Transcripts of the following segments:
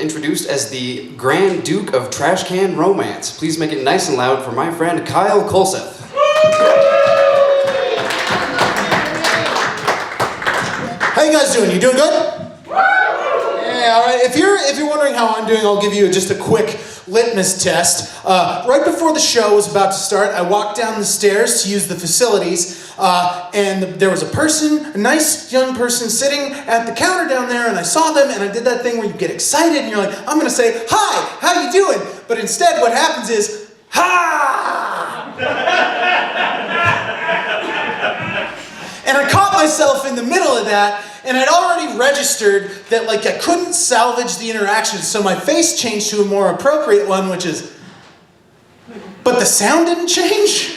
introduced as the Grand Duke of Trash Can Romance. Please make it nice and loud for my friend Kyle Kolseth. How you guys doing? You doing good? Yeah, all right. If you're wondering how I'm doing, I'll give you just a quick litmus test. Right before the show was about to start, I walked down the stairs to use the facilities, and there was a nice young person sitting at the counter down there, and I saw them, and I did that thing where you get excited, and you're like, I'm gonna say, hi, how you doing? But instead what happens is, ha! And I caught myself in the middle of that, and I'd already registered that I couldn't salvage the interaction, so my face changed to a more appropriate one, which is, but the sound didn't change.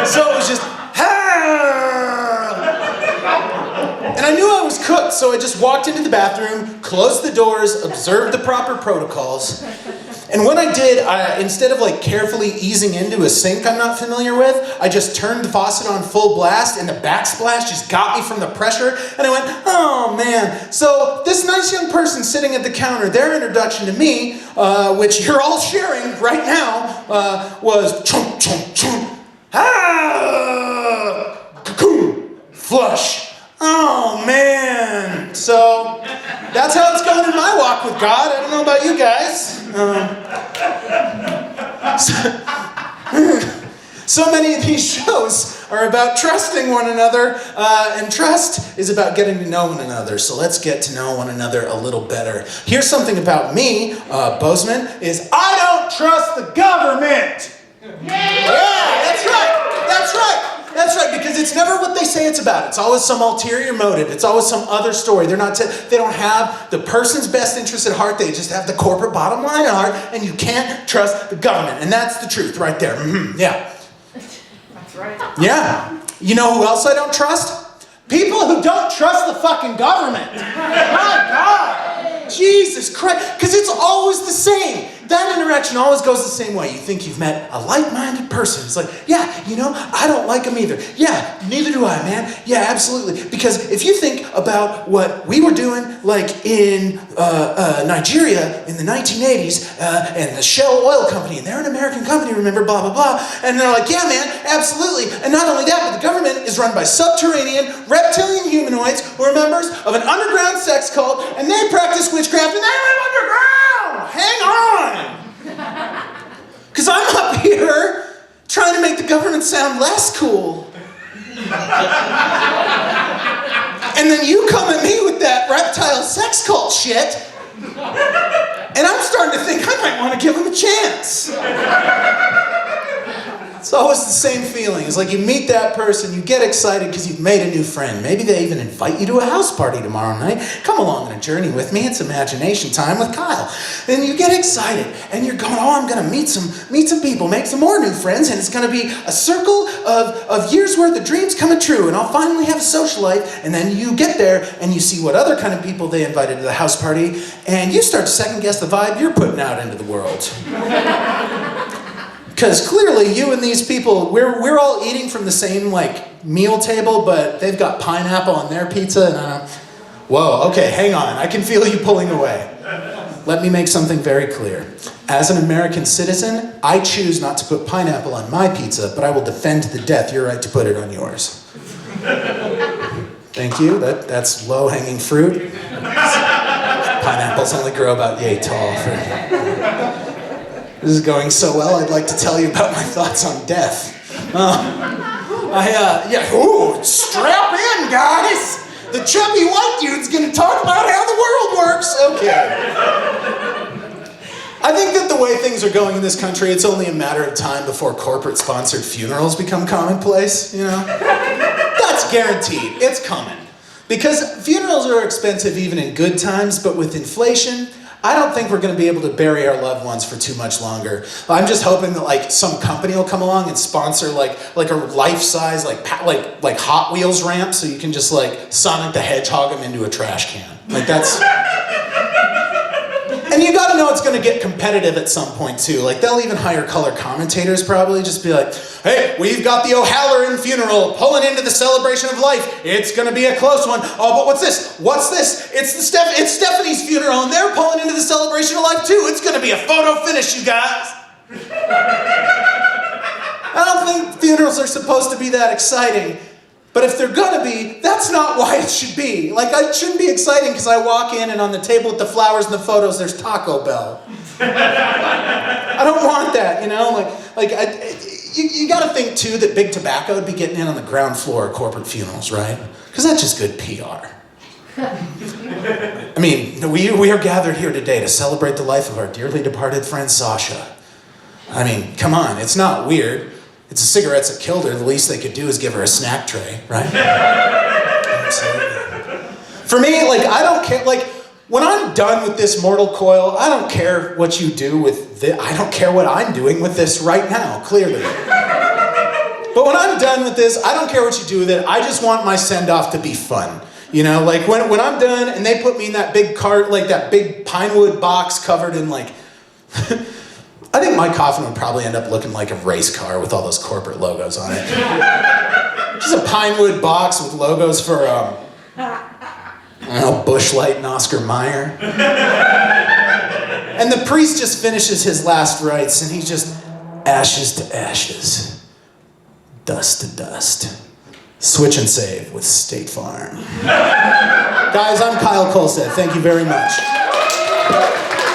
So it was just, ha! And I knew I was cooked, so I just walked into the bathroom, closed the doors, observed the proper protocols. And when I did, instead of carefully easing into a sink I'm not familiar with, I just turned the faucet on full blast, and the backsplash just got me from the pressure, and I went, oh man. So this nice young person sitting at the counter, their introduction to me, which you're all sharing right now, was chunk, chunk, chunk, ah, cocoon, flush. Oh man. So that's how it's going in my walk with God. I don't know about you guys. So many of these shows are about trusting one another, and trust is about getting to know one another. So let's get to know one another a little better. Here's something about me, Bozeman, is I don't trust the government. Yeah, that's right. That's right. That's right, because it's never what they say it's about. It's always some ulterior motive. It's always some other story. They don't have the person's best interest at heart. They just have the corporate bottom line at heart, and you can't trust the government. And that's the truth right there. Mm-hmm. Yeah. That's right. Yeah. You know who else I don't trust? People who don't trust the fucking government. My God. Jesus Christ. Because it's always the same. That interaction always goes the same way. You think you've met a like-minded person. It's like, yeah, I don't like them either. Yeah, neither do I, man. Yeah, absolutely. Because if you think about what we were doing, in Nigeria in the 1980s, and the Shell Oil Company, and they're an American company, remember, blah, blah, blah. And they're like, yeah, man, absolutely. And not only that, but the government is run by subterranean, reptilian humanoids who are members of an underground sex cult, and they practice witchcraft, and they live underground. Hang on. Because I'm up here trying to make the government sound less cool. And then you come at me with that reptile sex cult shit, and I'm starting to think I might want to give them a chance. It's always the same feeling. It's like you meet that person, you get excited because you've made a new friend. Maybe they even invite you to a house party tomorrow night. Come along on a journey with me. It's imagination time with Kyle. And you get excited, and you're going, oh, I'm going to meet some people, make some more new friends, and it's going to be a circle of years' worth of dreams coming true, and I'll finally have a social life. And then you get there, and you see what other kind of people they invited to the house party, and you start to second-guess the vibe you're putting out into the world. Because clearly you and these people, we're all eating from the same meal table, but they've got pineapple on their pizza, and whoa, okay, hang on, I can feel you pulling away. Let me make something very clear. As an American citizen, I choose not to put pineapple on my pizza, but I will defend to the death your right to put it on yours. Thank you, that's low-hanging fruit. Pineapples only grow about yay tall. This is going so well, I'd like to tell you about my thoughts on death. Strap in, guys! The chubby white dude's gonna talk about how the world works. Okay. I think that the way things are going in this country, it's only a matter of time before corporate-sponsored funerals become commonplace, That's guaranteed. It's coming. Because funerals are expensive even in good times, but with inflation, I don't think we're going to be able to bury our loved ones for too much longer. I'm just hoping that some company will come along and sponsor a life-size Hot Wheels ramp, so you can just Sonic the Hedgehog them into a trash can. That's. And you got to know it's gonna get competitive at some point too. Like they'll even hire color commentators probably, just be like, hey, we've got the O'Halloran funeral pulling into the celebration of life. It's gonna be a close one. Oh, but what's this? What's this? It's Stephanie's funeral and they're pulling into the celebration of life too. It's gonna be a photo finish, you guys. I don't think funerals are supposed to be that exciting. But if they're gonna be, that's not why it should be. Like, it shouldn't be exciting because I walk in and on the table with the flowers and the photos, there's Taco Bell. I don't want that, you know? You gotta think too that Big Tobacco would be getting in on the ground floor of corporate funerals, right? Because that's just good PR. I mean, we are gathered here today to celebrate the life of our dearly departed friend Sasha. I mean, come on, it's not weird. It's the cigarettes that killed her. The least they could do is give her a snack tray, right? Absolutely. For me, like, I don't care. Like, when I'm done with this mortal coil, I don't care what you do with this. I don't care what I'm doing with this right now, clearly. But when I'm done with this, I don't care what you do with it. I just want my send-off to be fun. You know, like, when I'm done and they put me in that big cart, like that big pine wood box covered in, like... I think my coffin would probably end up looking like a race car with all those corporate logos on it. Just a pine wood box with logos for, Busch Light and Oscar Mayer. And the priest just finishes his last rites and he's just ashes to ashes, dust to dust. Switch and save with State Farm. Guys, I'm Kyle Kolsev. Thank you very much.